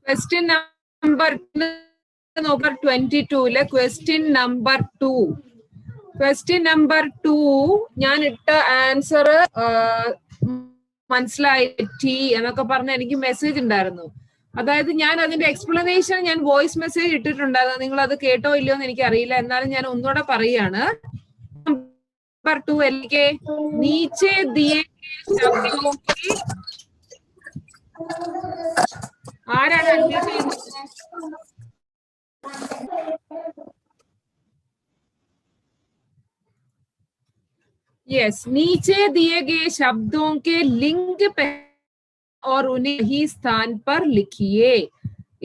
Question number 22 question number 2. Question number 2 ഞാൻ ഇട്ട answer മനസ്സിലായി എന്നൊക്കെ പറഞ്ഞ എനിക്ക് മെസ്സേജ് ഉണ്ടായിരുന്നു. അതായത് ഞാൻ അതിന്റെ എക്സ്പ്ലനേഷൻ ഞാൻ വോയിസ് മെസ്സേജ് ഇട്ടിട്ടുണ്ടായിരുന്നു. നിങ്ങൾ അത് കേട്ടോ ഇല്ലയോ എന്ന് എനിക്ക് അറിയില്ല. എന്നാലും ഞാൻ ഒന്നുകൂടെ പറയാണ്. നമ്പർ 2 എനിക്ക് നീച്ചെ ദിയേ ശബ്ദോं की ആരാണ് അൺമ്യൂട്ട് ചെയ്യുന്നത്? यस, नीचे दिए गए शब्दों के लिंग और उन्हें ही स्थान पर लिखिए.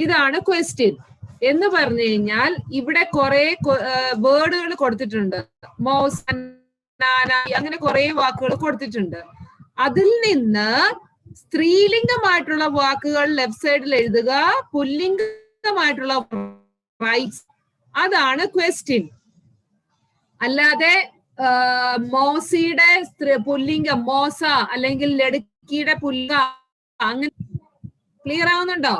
ഇതാണ് ക്വസ്റ്റ്യൻ. എന്ന് പറഞ്ഞു കഴിഞ്ഞാൽ ഇവിടെ കുറെ വേർഡുകൾ കൊടുത്തിട്ടുണ്ട്. മൗസ്, അങ്ങനെ കുറെ വാക്കുകൾ കൊടുത്തിട്ടുണ്ട്. അതിൽ നിന്ന് സ്ത്രീലിംഗമായിട്ടുള്ള വാക്കുകൾ ലെഫ്റ്റ് സൈഡിൽ എഴുതുക, പുല്ലിംഗമായിട്ടുള്ള റൈറ്റ്. അതാണ് ക്വസ്റ്റ്യൻ. അല്ലാതെ മോസിയുടെ പുല്ലിംഗം മോസ അല്ലെങ്കിൽ ലടുക്കിയുടെ പുല്ലിംഗ അങ്ങനെ. ക്ലിയർ ആവുന്നുണ്ടോ?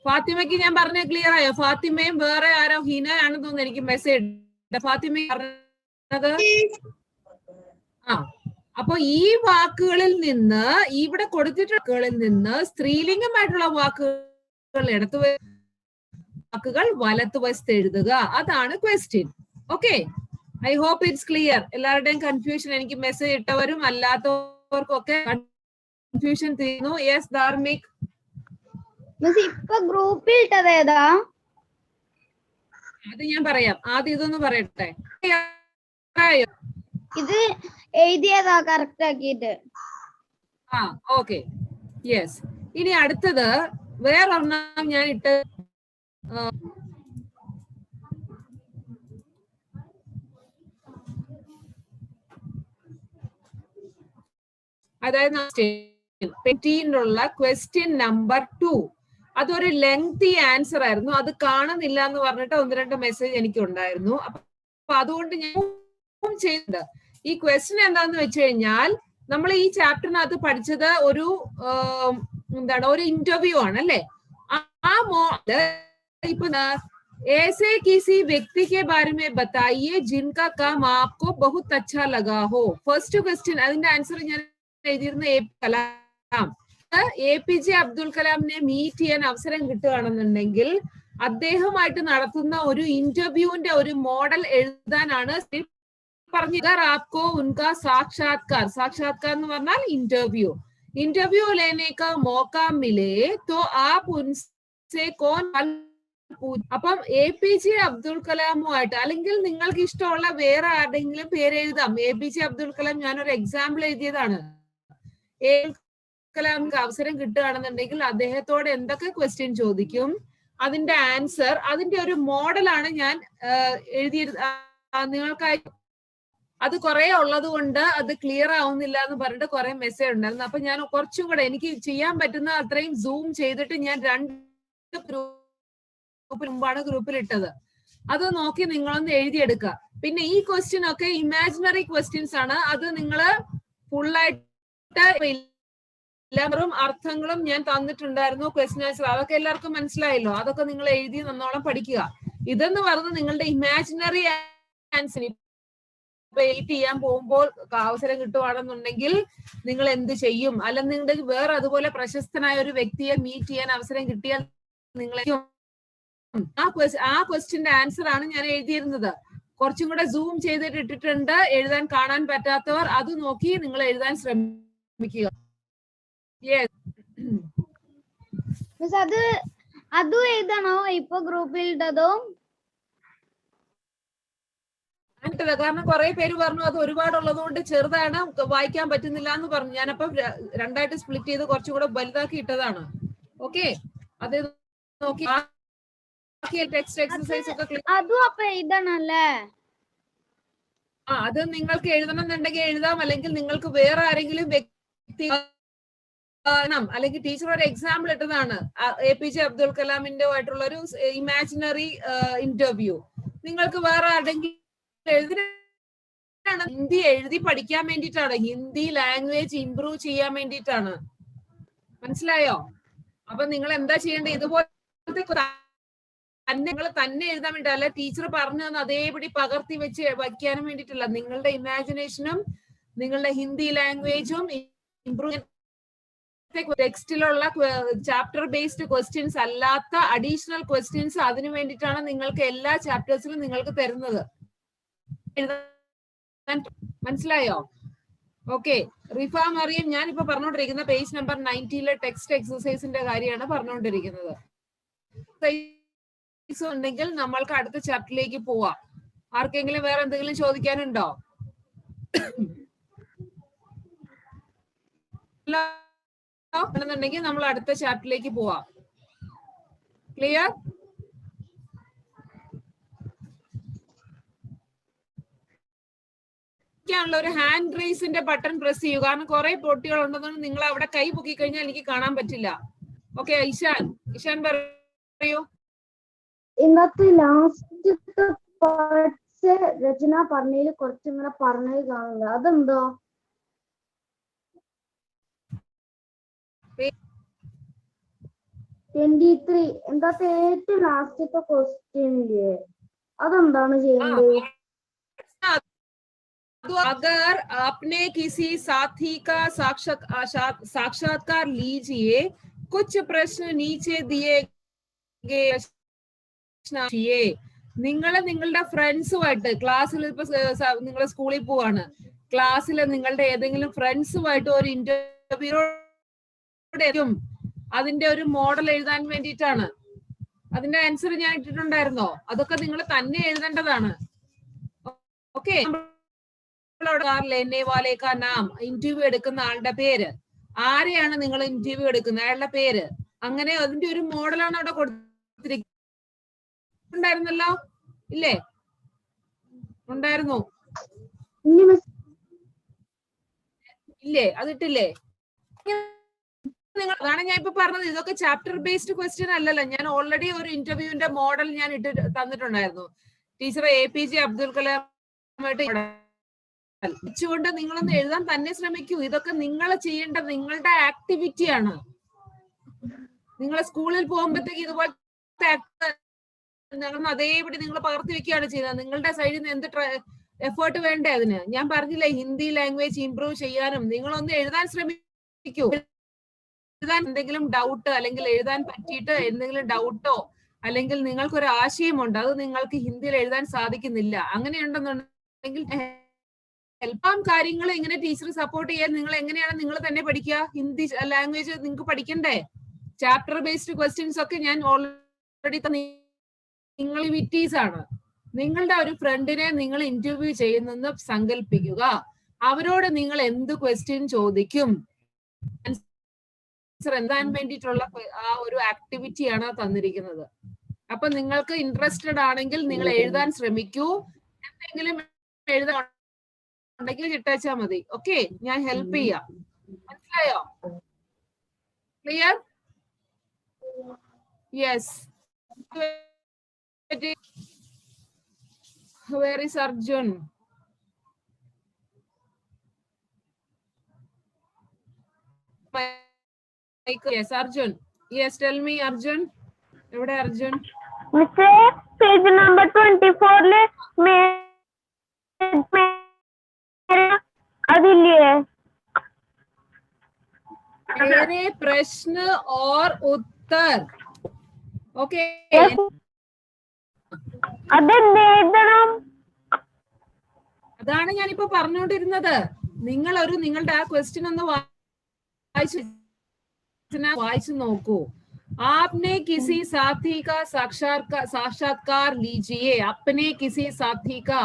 ഫാത്തിമയ്ക്ക് ഞാൻ പറഞ്ഞ ക്ലിയർ ആയോ? ഫാത്തിമയും വേറെ ആരോ ഹീന ആണെന്ന് തോന്നുന്നു എനിക്ക് മെസ്സേജ്. ഫാത്തിമ പറഞ്ഞത് അപ്പൊ ഈ വാക്കുകളിൽ നിന്ന്, ഇവിടെ കൊടുത്തിട്ടുള്ള വാക്കുകളിൽ നിന്ന് സ്ത്രീലിംഗമായിട്ടുള്ള വാക്കുകൾ വാക്കുകൾ വലത്തുവശത്ത് എഴുതുക. അതാണ് question. Okay, I hope it's clear. എല്ലാവരുടെയും കൺഫ്യൂഷൻ, എനിക്ക് മെസ്സേജ് ഇട്ടവരും അല്ലാത്തവർക്കും ഒക്കെ കൺഫ്യൂഷൻ തീർന്നു. യെസ് ധാർമിക്. ഇപ്പൊ ഗ്രൂപ്പിൽ ഇട്ടത് ഏതാ? അത് ഞാൻ പറയാം. ആദ്യം ഇതൊന്ന് പറയട്ടെ. ഇത് എഴുതിയതാ കറക്റ്റ് ആക്കിയിട്ട്. Okay, yes. ഇനി അടുത്തത് വേറൊരെണ്ണം ഞാൻ ഇട്ട്, അതായത് ക്വസ്റ്റ്യൻ നമ്പർ 2. അതൊരു ലെങ്തി ആൻസർ ആയിരുന്നു. അത് കാണുന്നില്ല എന്ന് പറഞ്ഞിട്ട് 1-2 മെസ്സേജ് എനിക്ക് ഉണ്ടായിരുന്നു. അപ്പൊ അതുകൊണ്ട് ഞാൻ ചെയ്തത് ഈ ക്വസ്റ്റ്യൻ എന്താന്ന് വെച്ച് കഴിഞ്ഞാൽ, നമ്മൾ ഈ ചാപ്റ്ററിനകത്ത് പഠിച്ചത് ഒരു ഒരു ഇന്റർവ്യൂ ആണ് അല്ലെ? ഇപ്പൊ ऐसे किसी व्यक्ति के बारे में बताइए जिनका काम आपको बहुत अच्छा लगा हो. ഫസ്റ്റ് ക്വസ്റ്റ്യൻ, അതിന്റെ ആൻസർ ഞാൻ എഴുതിയിരുന്ന APJ അബ്ദുൽ കലാമിനെ മീറ്റ് ചെയ്യാൻ അവസരം കിട്ടുകയാണെന്നുണ്ടെങ്കിൽ അദ്ദേഹമായിട്ട് നടത്തുന്ന ഒരു ഇന്റർവ്യൂവിന്റെ ഒരു മോഡൽ എഴുതാനാണ് പറഞ്ഞത്. आपको उनका साक्षात्कार എന്ന് പറഞ്ഞാൽ इंटरव्यू लेने का मौका मिले तो आप उनसे कौन. അപ്പം APJ അബ്ദുൽ കലാമുമായിട്ട്, അല്ലെങ്കിൽ നിങ്ങൾക്ക് ഇഷ്ടമുള്ള വേറെ ആരുടെങ്കിലും പേര് എഴുതാം. APJ അബ്ദുൽ കലാം ഞാനൊരു എക്സാമ്പിൾ എഴുതിയതാണ്. കലാമിന് അവസരം കിട്ടുകയാണെന്നുണ്ടെങ്കിൽ അദ്ദേഹത്തോട് എന്തൊക്കെ ക്വസ്റ്റ്യൻ ചോദിക്കും, അതിന്റെ ആൻസർ, അതിന്റെ ഒരു മോഡലാണ് ഞാൻ എഴുതിയത് നിങ്ങൾക്കായി. അത് കുറെ ഉള്ളത് കൊണ്ട് അത് ക്ലിയർ ആവുന്നില്ല എന്ന് പറഞ്ഞിട്ട് കുറെ മെസ്സേജ് ഉണ്ടായിരുന്നു. അപ്പൊ ഞാൻ കുറച്ചും കൂടെ എനിക്ക് ചെയ്യാൻ പറ്റുന്ന അത്രയും സൂം ചെയ്തിട്ട് ഞാൻ 2 മുമ്പാണ് ഗ്രൂപ്പിൽ ഇട്ടത്. അത് നോക്കി നിങ്ങളൊന്ന് എഴുതിയെടുക്കുക. പിന്നെ ഈ ക്വസ്റ്റ്യൻ ഒക്കെ ഇമാജിനറി ക്വസ്റ്റ്യൻസ് ആണ്. അത് നിങ്ങൾ ഫുള്ളായിട്ട് എല്ലാവരും അർത്ഥങ്ങളും ഞാൻ തന്നിട്ടുണ്ടായിരുന്നു. ക്വസ്റ്റ്യൻ ആൻസർ അതൊക്കെ എല്ലാവർക്കും മനസ്സിലായല്ലോ. അതൊക്കെ നിങ്ങൾ എഴുതി നന്നോളം പഠിക്കുക. ഇതെന്ന് പറഞ്ഞ് നിങ്ങളുടെ ഇമാജിനറി ആൻസർ വെയിറ്റ് ചെയ്യാൻ പോകുമ്പോൾ അവസരം കിട്ടുവാണെന്നുണ്ടെങ്കിൽ നിങ്ങൾ എന്ത് ചെയ്യും? അല്ലെന്നുണ്ടെങ്കിൽ വേറെ അതുപോലെ പ്രശസ്തനായ ഒരു വ്യക്തിയെ മീറ്റ് ചെയ്യാൻ അവസരം കിട്ടിയാൽ നിങ്ങളെ ആ ക്വസ്റ്റ്യന്റെ ആൻസർ ആണ് ഞാൻ എഴുതിയിരുന്നത്. കുറച്ചും കൂടെ സൂം ചെയ്തിട്ട് ഇട്ടിട്ടുണ്ട്. എഴുതാൻ കാണാൻ പറ്റാത്തവർ അത് നോക്കി നിങ്ങൾ എഴുതാൻ ശ്രമിക്കുക. അതും എഴുതണോ ഇപ്പൊ ഗ്രൂപ്പിൽ ഇട്ടതോ? കാരണം കുറെ പേര് പറഞ്ഞു അത് ഒരുപാടുള്ളത് കൊണ്ട് ചെറുതാണ്, വായിക്കാൻ പറ്റുന്നില്ല എന്ന് പറഞ്ഞു. ഞാനപ്പം 2ആയിട്ട് സ്പ്ലിറ്റ് ചെയ്ത് കുറച്ചുകൂടെ വലുതാക്കി ഇട്ടതാണ്. ഓക്കെ, അത് നോക്കി ടെക്സ്റ്റ് എക്സസൈസ് ഒക്കെ എഴുതണല്ലേ? അത് നിങ്ങൾക്ക് എഴുതണം എന്നുണ്ടെങ്കിൽ എഴുതാം. അല്ലെങ്കിൽ നിങ്ങൾക്ക് വേറെ ആരെങ്കിലും വ്യക്തി, അല്ലെങ്കിൽ ടീച്ചർ ഒരു എക്സാമ്പിൾ ഇട്ടതാണ് APJ അബ്ദുൽ കലാമിന്റെ ആയിട്ടുള്ള ഒരു ഇമാജിനറി ഇന്റർവ്യൂ. നിങ്ങൾക്ക് വേറെ ആരെങ്കിലും ഹിന്ദി എഴുതി പഠിക്കാൻ വേണ്ടിയിട്ടാണ്, ഹിന്ദി ലാംഗ്വേജ് ഇംപ്രൂവ് ചെയ്യാൻ വേണ്ടിയിട്ടാണ്. മനസ്സിലായോ? അപ്പൊ നിങ്ങൾ എന്താ ചെയ്യേണ്ടത്? ഇതുപോലത്തെ നിങ്ങൾ തന്നെ എഴുതാൻ വേണ്ടി, അല്ല ടീച്ചർ പറഞ്ഞു തന്ന അതേപടി പകർത്തി വെച്ച് വയ്ക്കാനും വേണ്ടിയിട്ടില്ല. നിങ്ങളുടെ ഇമാജിനേഷനും നിങ്ങളുടെ ഹിന്ദി ലാംഗ്വേജും ഇംപ്രൂവ്, ടെക്സ്റ്റിലുള്ള ചാപ്റ്റർ ബേസ്ഡ് ക്വസ്റ്റ്യൻസ് അല്ലാത്ത അഡീഷണൽ ക്വസ്റ്റ്യൻസ് അതിനു വേണ്ടിയിട്ടാണ് നിങ്ങൾക്ക് എല്ലാ ചാപ്റ്റേഴ്സിലും നിങ്ങൾക്ക് തരുന്നത്. മനസ്സിലായോ? ഓക്കെ, റിഫ മറിയം, ഞാനിപ്പോ പറഞ്ഞുകൊണ്ടിരിക്കുന്ന പേജ് നമ്പർ 90 ടെക്സ്റ്റ് എക്സസൈസിന്റെ കാര്യമാണ് പറഞ്ഞുകൊണ്ടിരിക്കുന്നത്. ഉണ്ടെങ്കിൽ നമ്മൾക്ക് അടുത്ത ചാപ്റ്ററിലേക്ക് പോവാം. ആർക്കെങ്കിലും വേറെ എന്തെങ്കിലും ചോദിക്കാനുണ്ടോ? ണ്ടെങ്കിൽ നമ്മൾ അടുത്ത ചാപ്റ്ററിലേക്ക് പോവാം. ക്ലിയർ? ഒരു ഹാൻഡ് റേസിന്റെ ബട്ടൺ പ്രസ് ചെയ്യുക. കാരണം കുറെ പൊട്ടികൾ ഉണ്ടെന്നുകൊണ്ട് നിങ്ങൾ അവിടെ കൈ പൊക്കി കഴിഞ്ഞാൽ എനിക്ക് കാണാൻ പറ്റില്ല. ഓക്കെ, ഇഷാൻ പറയൂ. ഇന്നത്തെ ലാസ്റ്റ് പാർട്സ് രചന പറഞ്ഞതിൽ കുറച്ചിങ്ങനെ പറഞ്ഞത് കാണില്ല, അതെന്തോ? 23 എന്താ ഏറ്റവും ലാസ്റ്റത്തെ ക്വസ്റ്റ്യൻ ഇല്ലേ, അതെന്താണ് ചെയ്യേണ്ടത്? अगर आपने किसी साथी का साक्षात्कार लीजिए, कुछ प्रश्न नीचे दिए गए നിങ്ങൾ നിങ്ങളുടെ ഫ്രണ്ട്സുമായിട്ട് ക്ലാസ്സിൽ, ഇപ്പൊ നിങ്ങൾ സ്കൂളിൽ പോവാണ്, ക്ലാസ്സിൽ നിങ്ങളുടെ ഏതെങ്കിലും ഫ്രണ്ട്സുമായിട്ട് ഒരു ഇന്റർവ്യൂ, അതിന്റെ ഒരു മോഡൽ എഴുതാൻ വേണ്ടിയിട്ടാണ്. അതിന്റെ ആൻസർ ഞാൻ ഇട്ടിട്ടുണ്ടായിരുന്നോ? അതൊക്കെ നിങ്ങൾ തന്നെ എഴുതേണ്ടതാണ്. ഓക്കെ, നാം ഇന്റർവ്യൂ എടുക്കുന്ന ആളുടെ പേര്, ആരെയാണ് നിങ്ങൾ ഇന്റർവ്യൂ എടുക്കുന്നത്, അയാളുടെ പേര്, അങ്ങനെ അതിന്റെ ഒരു മോഡലാണ് അവിടെ കൊടുത്തിരിക്കുന്നുണ്ടായിരുന്നല്ലോ, ഇല്ലേ? ഉണ്ടായിരുന്നു ഇല്ലേ? അതിട്ടില്ലേ? അതാണ് ഞാൻ ഇപ്പൊ പറഞ്ഞത്. ഇതൊക്കെ ചാപ്റ്റർ ബേസ്ഡ് ക്വസ്റ്റ്യൻ അല്ലല്ലോ. ഞാൻ ഓൾറെഡി ഒരു ഇന്റർവ്യൂവിന്റെ മോഡൽ ഞാൻ ഇട്ട് തന്നിട്ടുണ്ടായിരുന്നു. ടീച്ചർ APJ അബ്ദുൽ കലാമായിട്ട് കൊണ്ട് നിങ്ങളൊന്ന് എഴുതാൻ തന്നെ ശ്രമിക്കൂ. ഇതൊക്കെ നിങ്ങൾ ചെയ്യേണ്ട നിങ്ങളുടെ ആക്ടിവിറ്റിയാണ്. നിങ്ങൾ സ്കൂളിൽ പോകുമ്പോഴത്തേക്ക് ഇതുപോലത്തെ അതേപടി നിങ്ങൾ പകർത്തി വെക്കുകയാണ് ചെയ്യുന്നത്. നിങ്ങളുടെ സൈഡിൽ നിന്ന് എന്ത് എഫേർട്ട് വേണ്ടേ അതിന്? ഞാൻ പറഞ്ഞില്ലേ, ഹിന്ദി ലാംഗ്വേജ് ഇംപ്രൂവ് ചെയ്യാനും നിങ്ങളൊന്ന് എഴുതാൻ ശ്രമിക്കൂ. എഴുതാൻ എന്തെങ്കിലും ഡൗട്ട്, അല്ലെങ്കിൽ എഴുതാൻ പറ്റിയിട്ട് എന്തെങ്കിലും ഡൗട്ടോ, അല്ലെങ്കിൽ നിങ്ങൾക്കൊരു ആശയമുണ്ട്, അത് നിങ്ങൾക്ക് ഹിന്ദിയിൽ എഴുതാൻ സാധിക്കുന്നില്ല, അങ്ങനെയുണ്ടെന്നുണ്ടെങ്കിൽ ഹെൽപ്പാം കാര്യങ്ങൾ ഇങ്ങനെ ടീച്ചർ സപ്പോർട്ട് ചെയ്യാൻ നിങ്ങൾ എങ്ങനെയാണ് നിങ്ങൾ തന്നെ പഠിക്കുക? ഹിന്ദി ലാംഗ്വേജ് നിങ്ങൾക്ക് പഠിക്കണ്ടേ? ചാപ്റ്റർ ബേസ്ഡ് ക്വസ്റ്റ്യൻസ് ഒക്കെ ഞാൻ ഓൾറെഡി നിങ്ങൾ വിറ്റീസ് ആണ്. നിങ്ങളുടെ ഒരു ഫ്രണ്ടിനെ നിങ്ങൾ ഇന്റർവ്യൂ ചെയ്യുന്നെന്ന് സങ്കല്പിക്കുക. അവരോട് നിങ്ങൾ എന്ത് ക്വസ്റ്റ്യൻ ചോദിക്കും, എഴുതാൻ വേണ്ടിയിട്ടുള്ള ആ ഒരു ആക്ടിവിറ്റിയാണ് തന്നിരിക്കുന്നത്. അപ്പൊ നിങ്ങൾക്ക് ഇൻട്രസ്റ്റഡ് ആണെങ്കിൽ നിങ്ങൾ എഴുതാൻ ശ്രമിക്കൂ. എന്തെങ്കിലും എഴുതാനുണ്ടെങ്കിൽ ഇട്ടേച്ചാ മതി. ഓക്കെ, ഞാൻ ഹെൽപ്പ് ചെയ്യാം. മനസ്സിലായോ? Clear? Yes. Where is Arjun? Yes, Arjun. Yes, tell me, Arjun. Where is Arjun? Page number 24 में अधिलिए मेरे प्रश्न और उत्तर. ओके, അതാണ് ഞാനിപ്പോ പറഞ്ഞുകൊണ്ടിരുന്നത്. നിങ്ങളുടെ ആ ക്വസ്റ്റ്യൻ ഒന്ന് വായിച്ചു നോക്കൂ. आपने किसी साथी का साक्षात्कार लीजिए. अपने किसी साथी का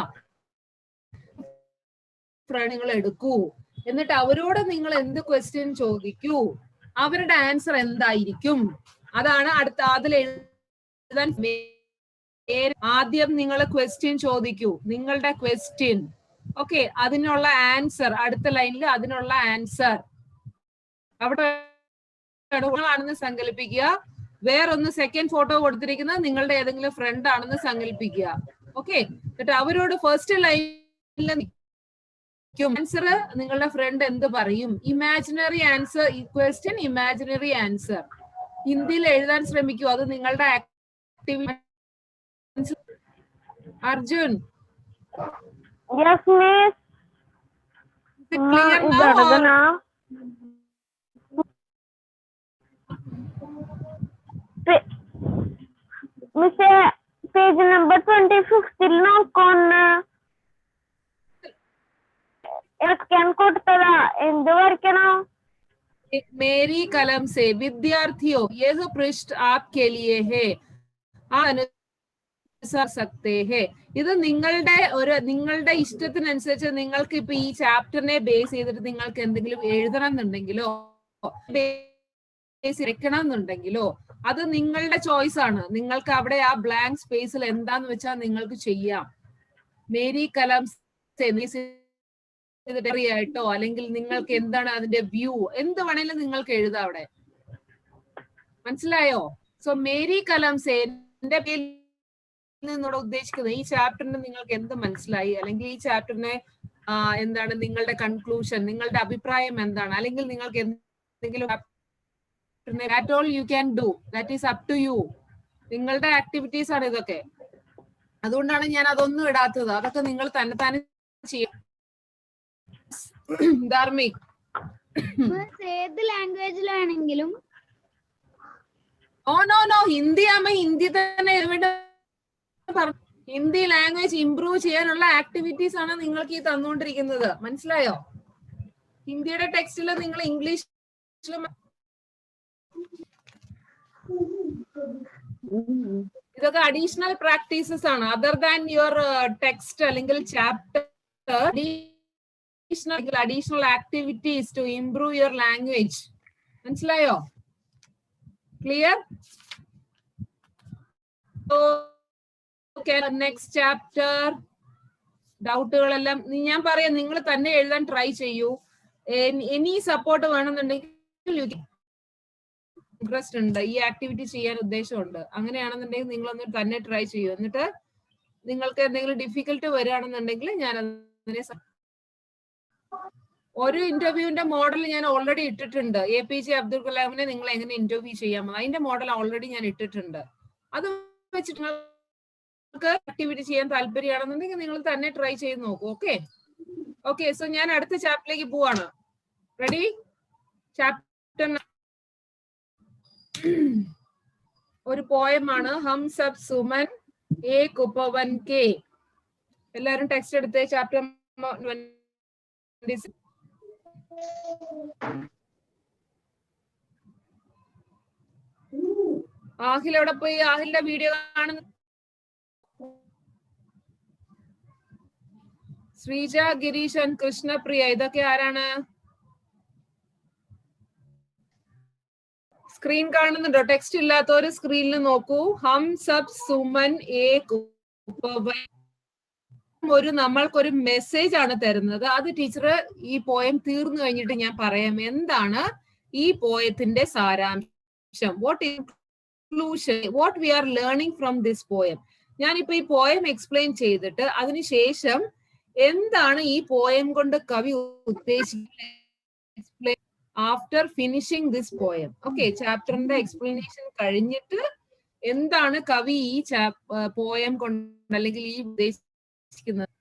നിങ്ങൾ എടുക്കൂ. എന്നിട്ട് അവരോട് നിങ്ങൾ എന്ത് ക്വസ്റ്റ്യൻ ചോദിക്കൂ, അവരുടെ ആൻസർ എന്തായിരിക്കും, അതാണ് അടുത്ത. അതിൽ എഴുതാൻ ആദ്യം നിങ്ങൾ ക്വസ്റ്റ്യൻ ചോദിക്കൂ, നിങ്ങളുടെ ക്വസ്റ്റ്യൻ. ഓക്കെ, അതിനുള്ള ആൻസർ അടുത്ത ലൈനിൽ, അതിനുള്ള ആൻസർ അവിടെ ആണെന്ന് സങ്കല്പിക്കുക. വേറൊന്ന് സെക്കൻഡ് ഫോട്ടോ കൊടുത്തിരിക്കുന്നത് നിങ്ങളുടെ ഏതെങ്കിലും ഫ്രണ്ട് ആണെന്ന് സങ്കല്പിക്കുക. ഓക്കെ, എന്നിട്ട് അവരോട് ഫസ്റ്റ് ലൈനിൽ ആൻസർ നിങ്ങളുടെ ഫ്രണ്ട് എന്ത് പറയും? Imaginary answer, question imaginary answer. ഹിന്ദിയിൽ എഴുതാൻ ശ്രമിക്കൂ. അത് നിങ്ങളുടെ activity. Arjun, Yes, miss. clear now or Miss, page number 25 ൽ നോക്കൊന്ന്. സ്കാൻ കൊടുത്തതാ. എന്ത് വരയ്ക്കണം? मेरी कलम से विद्यार्थियों ये जो पृष्ठ आपके लिए है अनुसार सकते हैं. ഇത് നിങ്ങളുടെ ഇഷ്ടത്തിനനുസരിച്ച് നിങ്ങൾക്ക് ഇപ്പൊ ഈ ചാപ്റ്ററിനെ ബേസ് ചെയ്തിട്ട് നിങ്ങൾക്ക് എന്തെങ്കിലും എഴുതണം എന്നുണ്ടെങ്കിലോ വെക്കണം എന്നുണ്ടെങ്കിലോ അത് നിങ്ങളുടെ ചോയ്സ് ആണ്. നിങ്ങൾക്ക് അവിടെ ആ ബ്ലാങ്ക് സ്പേസിൽ എന്താന്ന് വെച്ചാൽ നിങ്ങൾക്ക് ചെയ്യാം. മേരി കലം ആയിട്ടോ അല്ലെങ്കിൽ നിങ്ങൾക്ക് എന്താണ് അതിന്റെ വ്യൂ എന്ത് വേണേലും നിങ്ങൾക്ക് എഴുതാം അവിടെ. മനസ്സിലായോ? സോ മേരി കലം സേ എന്റെ പേരിൽ നിന്നോട് ഉദ്ദേശിക്കുന്നത് ഈ ചാപ്റ്ററിന് നിങ്ങൾക്ക് എന്ത് മനസ്സിലായി, അല്ലെങ്കിൽ ഈ ചാപ്റ്ററിനെ എന്താണ് നിങ്ങളുടെ കൺക്ലൂഷൻ, നിങ്ങളുടെ അഭിപ്രായം എന്താണ്, അല്ലെങ്കിൽ നിങ്ങൾക്ക് എന്തെങ്കിലും that all you can do, that is up to you. നിങ്ങളുടെ ആക്ടിവിറ്റീസ് ആണ് ഇതൊക്കെ. അതുകൊണ്ടാണ് ഞാൻ അതൊന്നും ഇടാത്തത്. അതൊക്കെ നിങ്ങൾ തന്നെ ചെയ്യും. ധാർമ്മിക്, ഏത് ലാംഗ്വേജിലാണെങ്കിലും നോ ഹിന്ദി ആകുമ്പോ ഹിന്ദി തന്നെ ഹിന്ദി ലാംഗ്വേജ് ഇംപ്രൂവ് ചെയ്യാനുള്ള ആക്ടിവിറ്റീസ് ആണ് നിങ്ങൾക്ക് ഈ തന്നുകൊണ്ടിരിക്കുന്നത്. മനസ്സിലായോ? ഹിന്ദിയുടെ ടെക്സ്റ്റിൽ നിങ്ങൾ ഇംഗ്ലീഷിലും ഇതൊക്കെ അഡീഷണൽ പ്രാക്ടീസസ് ആണ്. അതർ ദാൻ യുവർ ടെക്സ്റ്റ് അല്ലെങ്കിൽ chapter, additional activities to improve your language. മനസ്സിലായോ? Clear? So, okay, next chapter. ഡൗട്ടുകളെല്ലാം ഞാൻ പറയാം, നിങ്ങൾ തന്നെ എഴുതാൻ ട്രൈ ചെയ്യൂ. ഇനി സപ്പോർട്ട് വേണമെന്നുണ്ടെങ്കിൽ ഇൻട്രസ്റ്റ് ഉണ്ട്, ഈ ആക്ടിവിറ്റി ചെയ്യാൻ ഉദ്ദേശമുണ്ട്, അങ്ങനെയാണെന്നുണ്ടെങ്കിൽ നിങ്ങളൊന്ന് തന്നെ ട്രൈ ചെയ്യൂ. എന്നിട്ട് നിങ്ങൾക്ക് എന്തെങ്കിലും ഡിഫിക്കൽട്ട് വരികയാണെന്നുണ്ടെങ്കിൽ ഞാൻ അതിനെ ഒരു ഇന്റർവ്യൂവിന്റെ മോഡൽ ഞാൻ ഓൾറെഡി ഇട്ടിട്ടുണ്ട്. APJ അബ്ദുൽ കലാമിനെ നിങ്ങൾ എങ്ങനെ ഇന്റർവ്യൂ ചെയ്യാമോ അതിന്റെ മോഡൽ ഓൾറെഡി ഞാൻ ഇട്ടിട്ടുണ്ട്. അത് വെച്ചിട്ട് നിങ്ങൾക്ക് ആക്ടിവിറ്റി ചെയ്യാൻ താല്പര്യമാണെന്നുണ്ടെങ്കിൽ നിങ്ങൾ തന്നെ ട്രൈ ചെയ്ത് നോക്കൂ. ഓക്കെ. സോ ഞാൻ അടുത്ത ചാപ്റ്ററിലേക്ക് പോവാണ്. റെഡി? ചാപ്റ്റർ ഒരു പോയമാണ് ഹം സബ് സുമൻ ഏക് ഉപവൻ കെ. എല്ലാരും ടെക്സ്റ്റ് എടുത്തേ. ചാപ്റ്റർ ആഹിൽ എവിടെ പോയി? ആഹിലിന്റെ വീഡിയോ കാണുന്നു. ശ്രീജ, ഗിരീശൻ, കൃഷ്ണപ്രിയ, ഇതൊക്കെ ആരാണ്? സ്ക്രീൻ കാണുന്നുണ്ടോ? ടെക്സ്റ്റ് ഇല്ലാത്തവര് സ്ക്രീനിൽ നോക്കൂ. ഹം സബ് സുമൻ ഏക് ഉപവൻ. നമ്മൾക്കൊരു മെസ്സേജ് ആണ് തരുന്നത്. അത് ടീച്ചർ ഈ പോയം തീർന്നു കഴിഞ്ഞിട്ട് ഞാൻ പറയാം എന്താണ് ഈ പോയത്തിന്റെ സാരാംശം. What we are learning from this poem. ഞാനിപ്പോ ഈ പോയം എക്സ്പ്ലെയിൻ ചെയ്തിട്ട് അതിനുശേഷം എന്താണ് ഈ പോയം കൊണ്ട് കവി ഉദ്ദേശിക്കുന്നത് after finishing this poem. Okay, ചാപ്റ്ററിന്റെ എക്സ്പ്ലനേഷൻ കഴിഞ്ഞിട്ട് എന്താണ് കവി ഈ പോയം കൊണ്ട് അല്ലെങ്കിൽ ഈ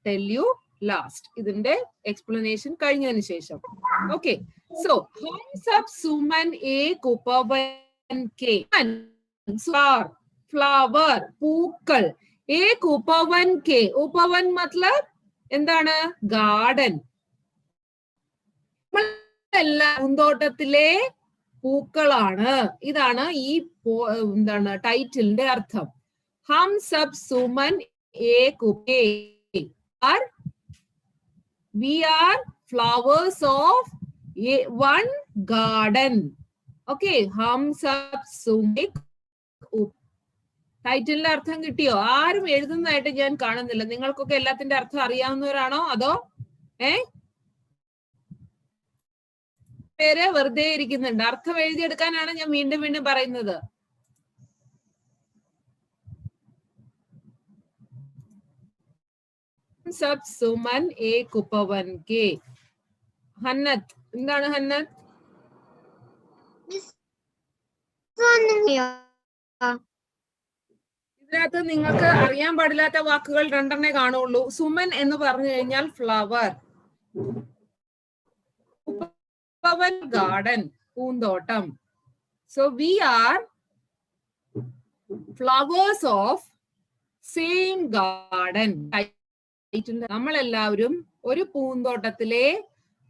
tell you last. ഇതിന്റെ എക്സ്പ്ലനേഷൻ കഴിഞ്ഞതിന് ശേഷം. ഓക്കെ, സോ ഹം സബ് സുമൻ ഏക് ഉപവൻ കെ. ഫ്ലവർ, പൂക്കൾ. ഏക് ഉപവൻ കെ. ഉപവൻ മത്ലബ് എന്താണ്? ഗാർഡൻ. എല്ലാ പൂന്തോട്ടത്തിലെ പൂക്കളാണ്. ഇതാണ് ഈ എന്താണ് ടൈറ്റിലിന്റെ അർത്ഥം. ഹം സബ് സുമൻ ഏക് we are flowers of one garden. Okay, hum sab sumik. ടൈറ്റിലിന്റെ അർത്ഥം കിട്ടിയോ? ആരും എഴുതുന്നതായിട്ട് ഞാൻ കാണുന്നില്ല. നിങ്ങൾക്കൊക്കെ എല്ലാത്തിന്റെ അർത്ഥം അറിയാവുന്നവരാണോ അതോ പേര് വെറുതെ ഇരിക്കുന്നുണ്ട്? അർത്ഥം എഴുതിയെടുക്കാനാണ് ഞാൻ വീണ്ടും വീണ്ടും പറയുന്നത്. സബ് സുമൻ ഏക് ഉപവൻ കെ. ഹന്നത്ത്, എന്താണ് ഹന്നത്ത്? അറിയോ? ഇതിനകത്ത് നിങ്ങൾക്ക് അറിയാൻ പാടില്ലാത്ത വാക്കുകൾ രണ്ടെണ്ണേ കാണുള്ളൂ. സുമൻ എന്ന് പറഞ്ഞു കഴിഞ്ഞാൽ ഫ്ലവർ, ഉപവൻ ഗാർഡൻ, പൂന്തോട്ടം. So we R flowers of same garden. നമ്മളെല്ലാവരും ഒരു പൂന്തോട്ടത്തിലെ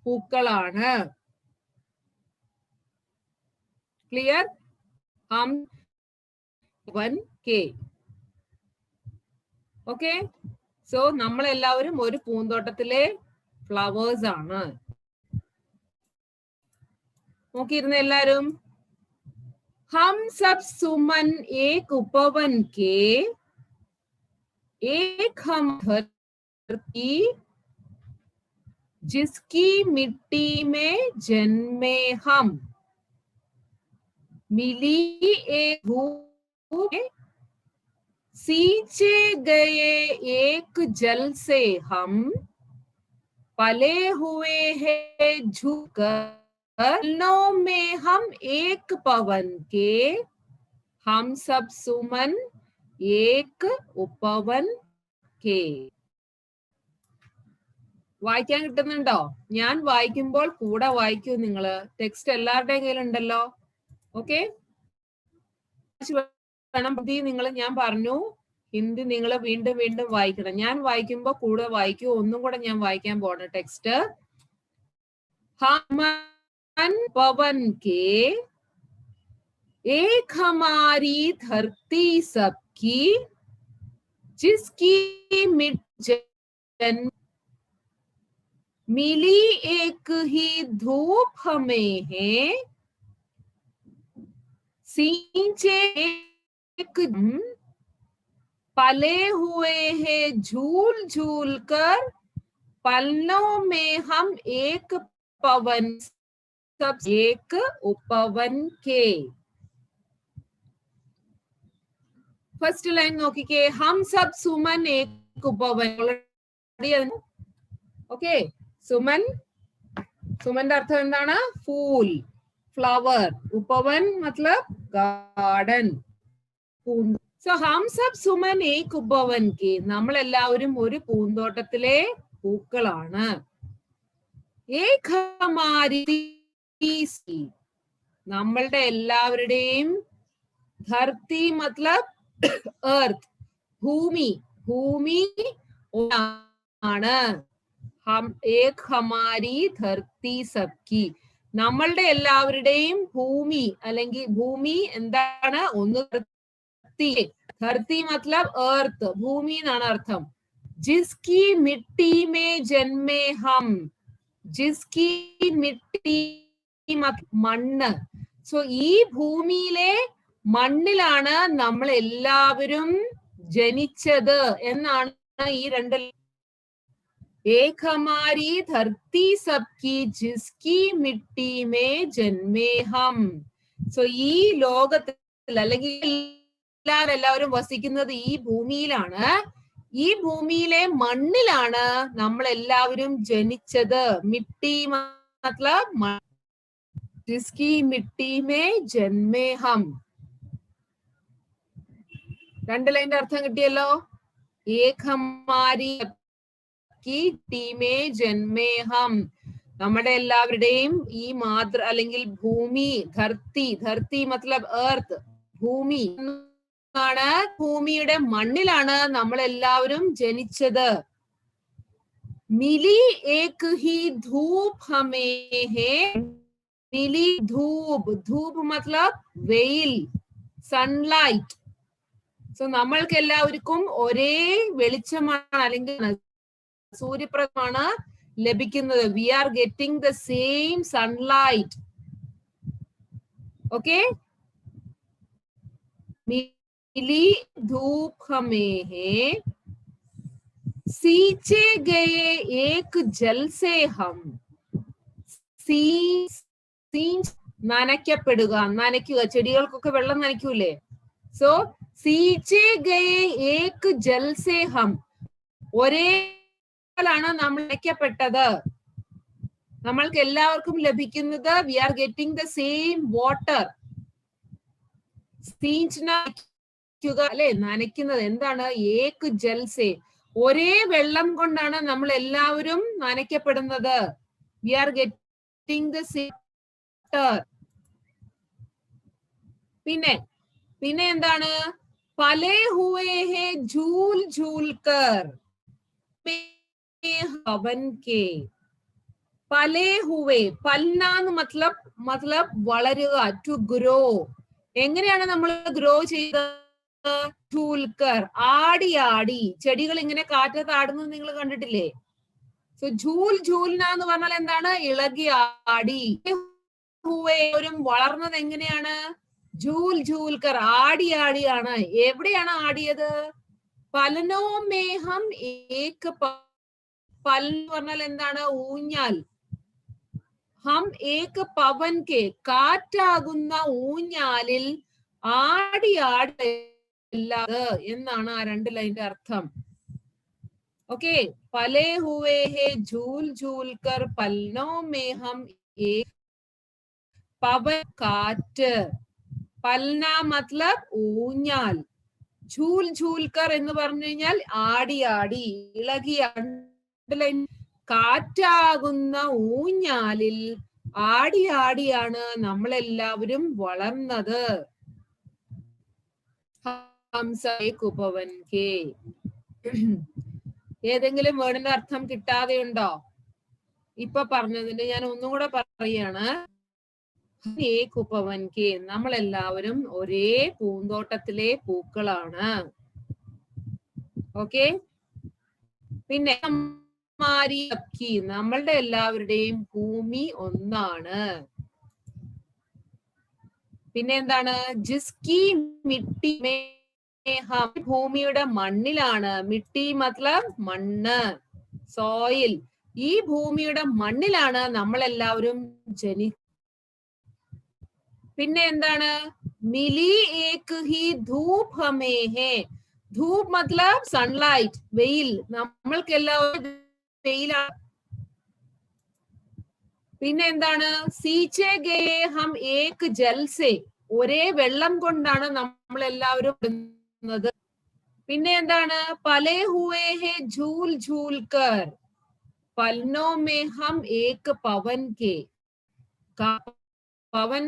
പൂക്കളാണ്. ക്ലിയർ? ഹം വൻ കെ. ഓക്കെ, സോ നമ്മളെല്ലാവരും ഒരു പൂന്തോട്ടത്തിലെ ഫ്ലവേഴ്സ് ആണ്. നോക്കിയിരുന്ന എല്ലാരും. हम सब सुमन एक उपवन के, एक हम धरती जिसकी मिट्टी में जन्मे हम, मिली एक धूप सींचे गए एक जल से हम, पले हुए हैं झुककर पलनों में हम एक पवन के, हम सब सुमन एक उपवन के. വായിക്കാൻ കിട്ടുന്നുണ്ടോ? ഞാൻ വായിക്കുമ്പോൾ കൂടെ വായിക്കൂ നിങ്ങള്. ടെക്സ്റ്റ് എല്ലാവരുടെയും കയ്യിലുണ്ടല്ലോ. ഓക്കെ, നിങ്ങൾ ഞാൻ പറഞ്ഞു ഹിന്ദി നിങ്ങൾ വീണ്ടും വീണ്ടും വായിക്കണം. ഞാൻ വായിക്കുമ്പോ കൂടെ വായിക്കൂ. ഒന്നും കൂടെ ഞാൻ വായിക്കാൻ പോണ ടെക്സ്റ്റ്. पवन के, एक हमारी धरती सबकी, जिसकी मिट्टी मिली एक ही धूप हमें है, सींचे एक पले हुए हैं झूल झूल कर, पलनों में हम एक पवन सब एक उपवन के. फर्स्ट लाइन നോക്കിക്കേ. हम सब सुमन एक उपवन. ഓക്കെ, സുമൻ, സുമന്റെ അർത്ഥം എന്താണ്? Phool, flower. Upvan മത്ലബ് garden. So ഹം സബ് സുമൻ ഏക് ഉപവൻ കെ. നമ്മളെല്ലാവരും ഒരു പൂന്തോട്ടത്തിലെ പൂക്കളാണ്. ഏക് ഹമാരി, നമ്മളുടെ എല്ലാവരുടെയും, ധർത്തി മത്ലബ് എർത്ത്, ഭൂമി, ഭൂമി ആണ്. ഹം ഏക് ഹമാരി ധർത്തി സബ്കി, നമ്മളുടെ എല്ലാവരുടെയും ഭൂമി അല്ലെങ്കിൽ ഭൂമി എന്താണ്? ഒന്ന് ധർത്തി, ധർത്തി മത്ലബ് എർത്ത്, ഭൂമി എന്നാണ് അർത്ഥം. ജിസ്കി മിട്ടി മേ ജന്മേ ഹം, ജിസ്കി മിട്ടി മണ്ണ്. സോ ഈ ഭൂമിയിലെ മണ്ണിലാണ് നമ്മൾ എല്ലാവരും ജനിച്ചത് എന്നാണ് ഈ രണ്ട്. एक हमारी धरती सबकी जिसकी मिट्टी में जन्मे हम. സോ ഈ ലോകത്തിൽ അല്ലെങ്കിൽ എല്ലാവരും വസിക്കുന്നത് ഈ ഭൂമിയിലാണ്. ഈ ഭൂമിയിലെ മണ്ണിലാണ് നമ്മൾ എല്ലാവരും ജനിച്ചത്. മിട്ടി മത്ലബ് ജിസ്കി മിട്ടി മേ ജന്മേ ഹം. രണ്ട് ലൈൻ്റെ അർത്ഥം കിട്ടിയല്ലോ. ഏക് ഹമാരി ടീമേ ജന്മേ ഹം, നമ്മുടെ എല്ലാവരുടെയും ഈ മാതൃ അല്ലെങ്കിൽ ഭൂമി, ധർത്തി, ധർത്തി മത്ലബ് എർത്ത്, ഭൂമി ആണ്. ഭൂമിയുടെ മണ്ണിലാണ് നമ്മൾ എല്ലാവരും ജനിച്ചത്. മിലി ഏക് ഹി ധൂപ് ഹമേ ഹേ, മിലി ധൂപ്, ധൂപ് മത്ലബ് വെയിൽ, സൺലൈറ്റ്. സോ നമ്മൾക്ക് എല്ലാവർക്കും ഒരേ വെളിച്ചമാണ് അല്ലെങ്കിൽ സൂര്യപ്രകാശമാണ് ലഭിക്കുന്നത്. We are getting the same sunlight. Okay, मिली धूप हमें है, सींचे गए एक जल से हम, നനയ്ക്കപ്പെടുക, നനയ്ക്കുക. ചെടികൾക്കൊക്കെ വെള്ളം നനയ്ക്കൂലേ? സോ സീച്ചേ ഗയേ ഏക് ജൽ സേ ഹം, ഒരേ ാണ് നമ്മൾ നനയ്ക്കപ്പെട്ടത്. നമ്മൾക്ക് എല്ലാവർക്കും ലഭിക്കുന്നത് we are getting the same water. സീഞ്ച്ന അല്ലെ, നനയ്ക്കുന്നത്. എന്താണ്? ഏക് ജൽസേ, ഒരേ വെള്ളം കൊണ്ടാണ് നമ്മൾ എല്ലാവരും നനയ്ക്കപ്പെടുന്നത്. We are getting the water. പിന്നെ എന്താണ്? പലേ ഹുവേ ഹേ ഝൂൽ ഝൂൽ കർ ഹവൻ കെ. പലേ ഹുവേ, പൽനാന്ന് മത്ലബ് വളരുക, ടു ഗ്രോ. എങ്ങനെയാണ് നമ്മൾ ഗ്രോ ചെയ്തത്? ഝൂൽക്കർ, ആടി ആടി. ചെടികൾ ഇങ്ങനെ കാറ്റത്ത് ആടുന്നത് നിങ്ങൾ കണ്ടിട്ടില്ലേ? സോ ഝൂൽ ഝൂൽന എന്ന് പറഞ്ഞാൽ എന്താണ്? ഇളകി ആടി. ഹുവേരും വളർന്നത് എങ്ങനെയാണ്? ഝൂൽ ഝൂൽക്കർ, ആടി ആടിയാണ്. എവിടെയാണ് ആടിയത്? പലനോ മേഹം ഏക പൽ എന്ന് പറഞ്ഞാൽ എന്താണ്? ഊഞ്ഞാൽ. ഹം ഏക പവൻ കെ, കാറ്റാകുന്ന ഊഞ്ഞാലിൽ ആടി ആടി എന്നാണ് ആ 2 ലൈന്റെ അർത്ഥം. ഓക്കെ, പലേ ഹുവേ ഹേ ഝൂൽ ഝൂൽ കർ പൽനോ മേഹം ഏക പവൻ, കാറ്റ്. പൽന മത്ലബ് ഊഞ്ഞാൽ. ഝൂൽ ഝൂൽക്കർ എന്ന് പറഞ്ഞു കഴിഞ്ഞാൽ ആടി ആടി, ഇളകി. കാറ്റാകുന്ന ഊഞ്ഞാലിൽ ആടി ആടിയാണ് നമ്മളെല്ലാവരും വളർന്നത്. ഉപവൻ കെ. ഏതെങ്കിലും വേർഡിന്റെ അർത്ഥം കിട്ടാതെയുണ്ടോ? ഇപ്പൊ പറഞ്ഞതിന് ഞാൻ ഒന്നും കൂടെ പറയാണ്. ഏക് ഉപവൻ കെ, നമ്മളെല്ലാവരും ഒരേ പൂന്തോട്ടത്തിലെ പൂക്കളാണ്. ഓക്കെ, പിന്നെ നമ്മളുടെ എല്ലാവരുടെയും ഭൂമി ഒന്നാണ്. പിന്നെ എന്താണ്? ജിസ്കി മിട്ടി മേ ഹം, ഭൂമിയുടെ മണ്ണിലാണ്. മിട്ടി മത്ലബ് മണ്ണ്, സോയിൽ. ഈ ഭൂമിയുടെ മണ്ണിലാണ് നമ്മളെല്ലാവരും പിന്നെ എന്താണ്? മിലി ഏക് he Dhoop ഹമേ hey. Dhoop മത്ലബ് sunlight, വെയിൽ. നമ്മൾക്ക് എല്ലാവരും വെയിലാണ്. പിന്നെ എന്താണ്? സീച്ചേ ഗേ ഹം ഏക് ജൽസേ, ഒരേ വെള്ളം കൊണ്ടാണ് നമ്മൾ എല്ലാവരും ഇടുന്നത്. പിന്നെ എന്താണ്? പലേ ഹുവേ ഹേ ഝൂൽ ഝൂൽ കർ പൽനോ മേ ഹം ഏക് പവൻ കെ. പവൻ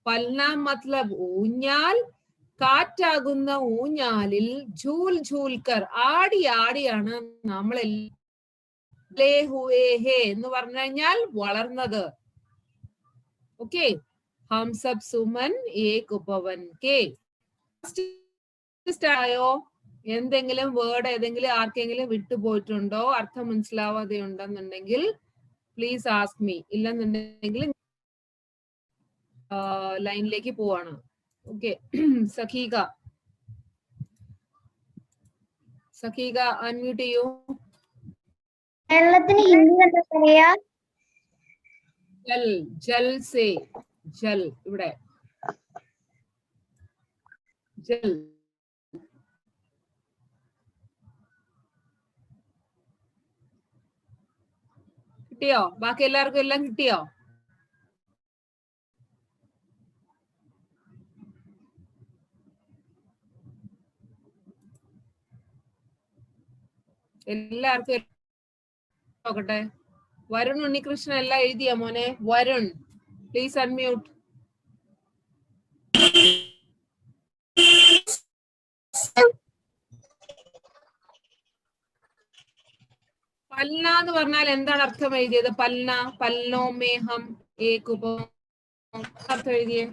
പൽന മത്ലബ് ഊഞ്ഞാൽ, കാറ്റാകുന്ന ഊഞ്ഞാലിൽ ഝൂൽ ഝൂൽ കർ, ആടി ആടിയാണ് നമ്മളെല്ലാം എന്ന് പറഞ്ഞു കഴിഞ്ഞാൽ വളർന്നത്. ഓക്കെ, ഹം സബ് സുമൻ ഏക് ഉപവൻ കെ. ആയോ? എന്തെങ്കിലും വേർഡ് ഏതെങ്കിലും ആർക്കെങ്കിലും വിട്ടുപോയിട്ടുണ്ടോ? അർത്ഥം മനസ്സിലാവാതെ ഉണ്ടെന്നുണ്ടെങ്കിൽ പ്ലീസ് ആസ്ക് മീ. ഇല്ലെന്നുണ്ടെങ്കിൽ ലൈനിലേക്ക് പോവാണ്. ഓക്കെ, സഖീക അൺമ്യൂട്ട് ചെയ്യൂ. വെള്ളത്തിന് ഹിന്ദി എന്താ പറയാ? ജൽ, ജൽ സേ, ജൽ. ഇവിടെ ജൽ. കിട്ടിയോ? ബാക്കി എല്ലാവർക്കും എല്ലാം കിട്ടിയോ? എല്ലാവർക്കും നോക്കട്ടെ. വരുൺ ഉണ്ണികൃഷ്ണൻ എല്ലാം എഴുതിയ മോനെ? Varun please unmute. പൽന എന്ന് പറഞ്ഞാൽ എന്താണ് അർത്ഥം എഴുതിയത്? പൽന, പൽനോ മേഹം ഏക് ഉപവൻ, അർത്ഥം എഴുതിയേ?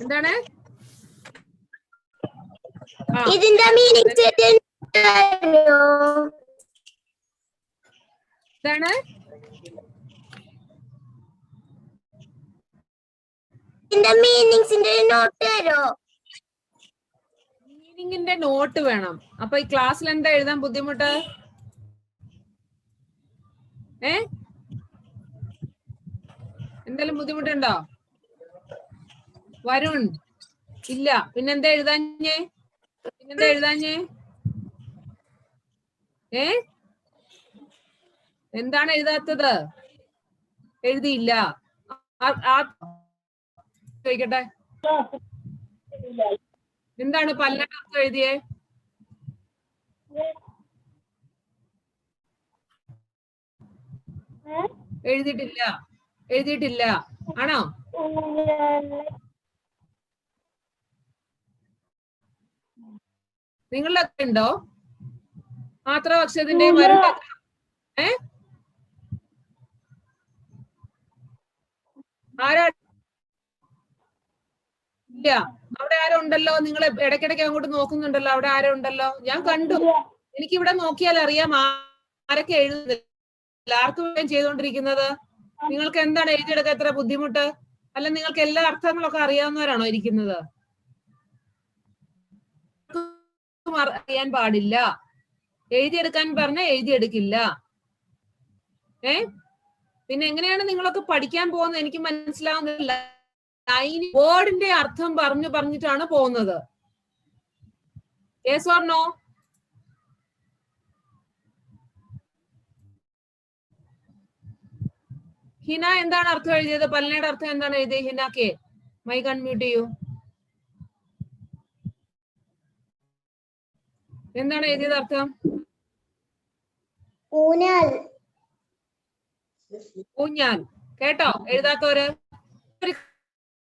എന്താണ് ഇതിന്റെ മീനിങ്? എന്താണ്? മീനിങ്ങിന്റെ നോട്ട് വേണം. അപ്പൊ ഈ ക്ലാസ്സിൽ എന്താ എഴുതാൻ ബുദ്ധിമുട്ട്? എന്തെങ്കിലും ബുദ്ധിമുട്ടുണ്ടോ? വരുൺ ഇല്ല. പിന്നെന്താ എഴുതാഞ്ഞേ? എന്താണ് എഴുതാത്തത്? എഴുതിയില്ല. ചോദിക്കട്ടെ, എന്താണ് പല്ലിന്റെ അർത്ഥം എഴുതിയേ? എഴുതിയിട്ടില്ല, എഴുതിയിട്ടില്ല ആണോ? നിങ്ങളുടെ ഉണ്ടോ മാത്രപക്ഷത്തിന്റെ വരണ്ട? ആരാ? ഇല്ല. അവിടെ ആരോ ഉണ്ടല്ലോ, നിങ്ങൾ ഇടയ്ക്കിടയ്ക്ക് അങ്ങോട്ട് നോക്കുന്നുണ്ടല്ലോ, അവിടെ ആരോ ഉണ്ടല്ലോ, ഞാൻ കണ്ടു. എനിക്കിവിടെ നോക്കിയാൽ അറിയാം ആരൊക്കെ എഴുതുന്നില്ല. ആർക്കും ചെയ്തുകൊണ്ടിരിക്കുന്നത്. നിങ്ങൾക്ക് എന്താണ് എഴുതിയെടുക്കാൻ എത്ര ബുദ്ധിമുട്ട്? അല്ല, നിങ്ങൾക്ക് എല്ലാ അർത്ഥങ്ങളൊക്കെ അറിയാവുന്നവരാണോ ഇരിക്കുന്നത്? അറിയാൻ പാടില്ല. എഴുതിയെടുക്കാൻ പറഞ്ഞാൽ എഴുതിയെടുക്കില്ല. പിന്നെ എങ്ങനെയാണ് നിങ്ങളൊക്കെ പഠിക്കാൻ പോകുന്നത് എനിക്ക് മനസ്സിലാവുന്നില്ല. വേർഡിന്റെ അർത്ഥം പറഞ്ഞിട്ടാണ് പോകുന്നത്. Yes or no? ഹിന എന്താണ് അർത്ഥം എഴുതിയത്? പല്ലിയുടെ അർത്ഥം എന്താണ് എഴുതിയത്? ഹിനക്കെ മൈക്ക് അൺമ്യൂട്ട് ചെയ്യൂ. എന്താണ് എഴുതിയത് അർത്ഥം? ഊഞ്ഞാൽ. ഊഞ്ഞാൽ. കേട്ടോ എഴുതാത്തവര്? ഒരു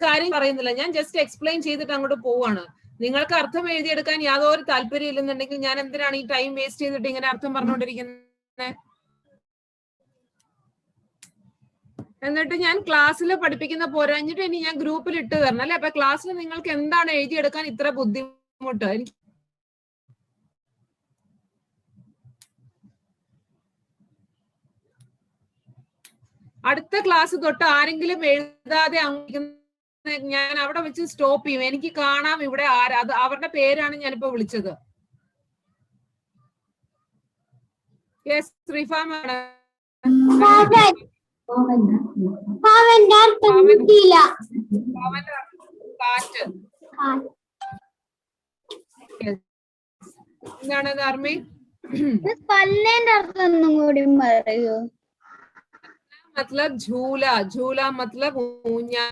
കാര്യം പറയുന്നില്ല, ഞാൻ ജസ്റ്റ് എക്സ്പ്ലെയിൻ ചെയ്തിട്ട് അങ്ങോട്ട് പോവാണ്. നിങ്ങൾക്ക് അർത്ഥം എഴുതിയെടുക്കാൻ യാതൊരു താല്പര്യം ഇല്ലെന്നുണ്ടെങ്കിൽ ഞാൻ എന്തിനാണ് ഈ ടൈം വേസ്റ്റ് ചെയ്തിട്ട് ഇങ്ങനെ അർത്ഥം പറഞ്ഞുകൊണ്ടിരിക്കുന്നത്? എന്നിട്ട് ഞാൻ ക്ലാസ്സിൽ പഠിപ്പിക്കുന്ന പോരാഞ്ഞിട്ട് ഇനി ഞാൻ ഗ്രൂപ്പിൽ ഇട്ട് തരണം അല്ലെ? അപ്പൊ ക്ലാസ്സിൽ നിങ്ങൾക്ക് എന്താണ് എഴുതിയെടുക്കാൻ ഇത്ര ബുദ്ധിമുട്ട്? എനിക്ക് അടുത്ത ക്ലാസ് തൊട്ട് ആരെങ്കിലും എഴുതാതെ ഞാൻ അവിടെ വെച്ച് സ്റ്റോപ്പ് ചെയ്യും. എനിക്ക് കാണാം ഇവിടെ ആരാ, അത് അവരുടെ പേരാണ് ഞാനിപ്പോ വിളിച്ചത്. യെസ്, ശ്രീഫാമാണ്. കാറ്റ്. എന്താണ് ധർമ്മി? പല്ലിന്റെ അർത്ഥം ഒന്നും കൂടി പറയൂ. मतलब झूला, झूला मतलब ऊंचाल.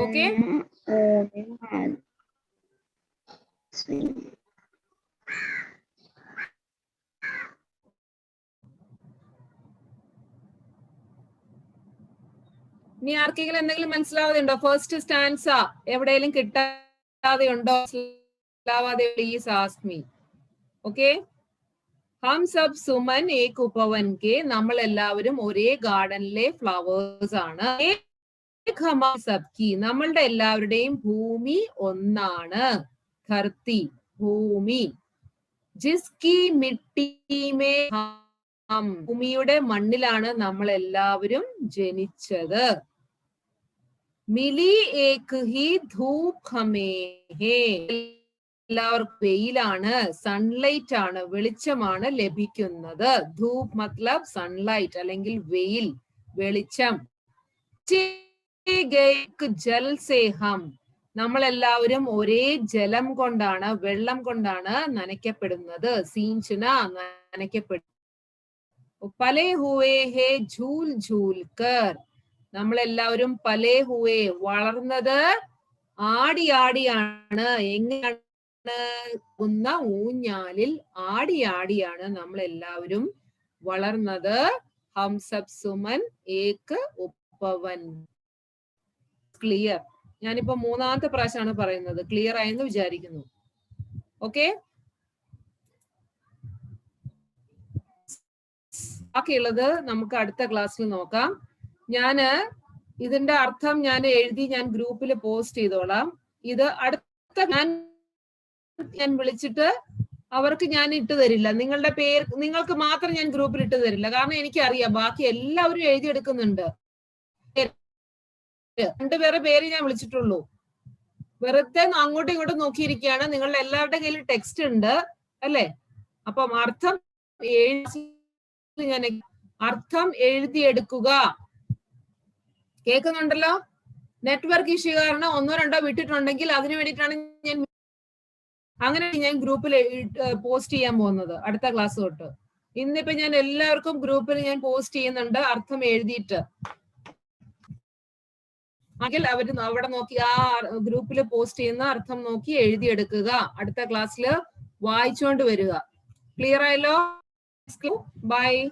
ओके, ഇനി ആർക്കെങ്കിലും എന്തെങ്കിലും മനസ്സിലാവാതെയുണ്ടോ? ഫസ്റ്റ് സ്റ്റാൻസ എവിടെയെങ്കിലും കിട്ടാതെയുണ്ടോ? മനസ്സിലാവാതെ പ്ലീസ് ആസ്ക് മീ. ഓക്കെ, ഹം സബ് സുമൻ ഏക് ഉപവൻ കെ, നമ്മൾ എല്ലാവരും ഒരേ ഗാർഡനിലെ ഫ്ലവേഴ്സ് ആണ്. സബ്കി, നമ്മളുടെ എല്ലാവരുടെയും ഭൂമി ഒന്നാണ്. ധർത്തി, ഭൂമി. ജിസ്കി മിട്ടി മേ ഹം, ഭൂമിയുടെ മണ്ണിലാണ് നമ്മൾ എല്ലാവരും ജനിച്ചത്. മിലി ഏക് ഹി ധൂപ് ഹമേ ഹേ, എല്ലാവർക്കും വെയിലാണ്, സൺലൈറ്റ് ആണ്, വെളിച്ചമാണ് ലഭിക്കുന്നത്. ധൂപ് മത്ലബ് സൺലൈറ്റ് അല്ലെങ്കിൽ വെയിൽ, വെളിച്ചം. ജൽ സേ ഹം, നമ്മളെല്ലാവരും ഒരേ ജലം കൊണ്ടാണ്, വെള്ളം കൊണ്ടാണ് നനയ്ക്കപ്പെടുന്നത്. സീഞ്ചന, നനയ്ക്കപ്പെടും. പലേ ഹുവേ ഹേ ഝൂൽ ഝൂൽ കർ, നമ്മളെല്ലാവരും പലേ ഹുവേ, വളർന്നത് ആടി ആടിയാണ്. എങ്ങനെയാണ്? ഊഞ്ഞാലിൽ ആടി ആടിയാണ് നമ്മളെല്ലാവരും വളർന്നത്. ഹം സബ് സുമൻ ഏക് ഉപവൻ. ക്ലിയർ? ഞാനിപ്പോ മൂന്നാമത്തെ പ്രാവശ്യമാണ് പറയുന്നത്. ക്ലിയർ ആയെന്ന് വിചാരിക്കുന്നു. ഓക്കെ, ബാക്കിയുള്ളത് നമുക്ക് അടുത്ത ക്ലാസ്സിൽ നോക്കാം. ഞാന് ഇതിന്റെ അർത്ഥം ഞാൻ എഴുതി ഞാൻ ഗ്രൂപ്പിൽ പോസ്റ്റ് ചെയ്തോളാം. ഇത് അടുത്ത ഞാൻ വിളിച്ചിട്ട് അവർക്ക് ഞാൻ ഇട്ട് തരില്ല. നിങ്ങളുടെ പേര് നിങ്ങൾക്ക് മാത്രം ഞാൻ ഗ്രൂപ്പിൽ ഇട്ട് തരില്ല. കാരണം എനിക്കറിയാം ബാക്കി എല്ലാവരും എഴുതിയെടുക്കുന്നുണ്ട്. 2 പേരുടെ പേര് ഞാൻ വിളിച്ചിട്ടുള്ളൂ. വെറുതെ അങ്ങോട്ടും ഇങ്ങോട്ടും നോക്കിയിരിക്കുകയാണ്. നിങ്ങളുടെ എല്ലാവരുടെ കയ്യിൽ ടെക്സ്റ്റ് ഉണ്ട് അല്ലെ? അപ്പം അർത്ഥം ഞാൻ അർത്ഥം എഴുതിയെടുക്കുക. കേൾക്കുന്നുണ്ടല്ലോ? നെറ്റ്വർക്ക് ഇഷ്യൂ കാരണം 1 2 വിട്ടിട്ടുണ്ടെങ്കിൽ അതിനു വേണ്ടിയിട്ടാണ് ഞാൻ ഗ്രൂപ്പിൽ പോസ്റ്റ് ചെയ്യാൻ പോകുന്നത് അടുത്ത ക്ലാസ് തൊട്ട്. ഇന്നിപ്പോ ഞാൻ എല്ലാവർക്കും ഗ്രൂപ്പിൽ ഞാൻ പോസ്റ്റ് ചെയ്യുന്നുണ്ട് അർത്ഥം എഴുതിയിട്ട്. എങ്കിൽ അവർ അവിടെ നോക്കി ആ ഗ്രൂപ്പിൽ പോസ്റ്റ് ചെയ്യുന്ന അർത്ഥം നോക്കി എഴുതിയെടുക്കുക. അടുത്ത ക്ലാസ്സിൽ വായിച്ചുകൊണ്ട് വരിക. ക്ലിയർ ആയല്ലോ? ബൈ.